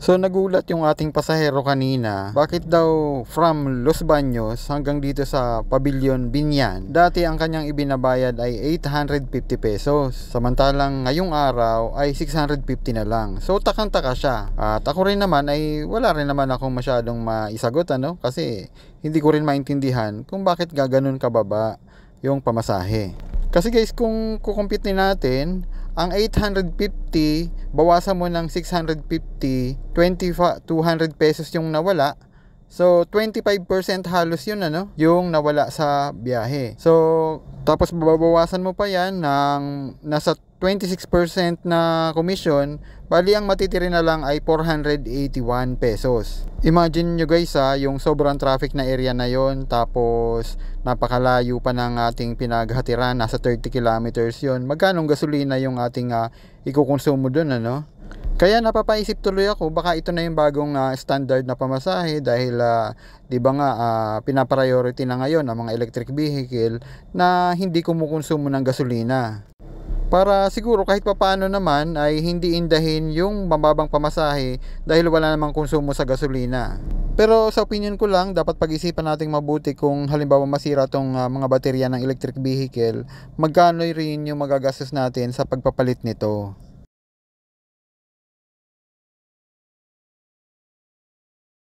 So nagulat yung ating pasahero kanina, bakit daw from Los Baños hanggang dito sa Pavilion Binyan, dati ang kanyang ibinabayad ay 850 pesos. Samantalang ngayong araw ay 650 na lang. So takang-taka siya. At ako rin naman ay wala rin naman akong masyadong maisagot kasi hindi ko rin maintindihan kung bakit gaganon kababa yung pamasahe. Kasi guys, kung kukumpute natin, ang 850, bawasan mo ng 650, 200 pesos yung nawala. So, 25% halos yun, yung nawala sa biyahe. So, tapos babawasan mo pa yan ng nasa 26% na commission, bali ang matitiri na lang ay 481 pesos. Imagine nyo guys yung sobrang traffic na area na yon, tapos napakalayo pa ng ating pinaghatiran, nasa 30 kilometers yon. Magkano gasolina yung ating ikukonsumo dun, Kaya napapaisip tuloy ako, baka ito na yung bagong standard na pamasahe dahil 'di ba nga pinapriority na ngayon ang mga electric vehicle na hindi kumukonsumo ng gasolina. Para siguro kahit papaano naman ay hindi indahin yung mababang pamasahe dahil wala namang konsumo sa gasolina. Pero sa opinion ko lang, dapat pag-isipan nating mabuti kung halimbawa masira tong mga baterya ng electric vehicle, magkano rin yung magagastos natin sa pagpapalit nito.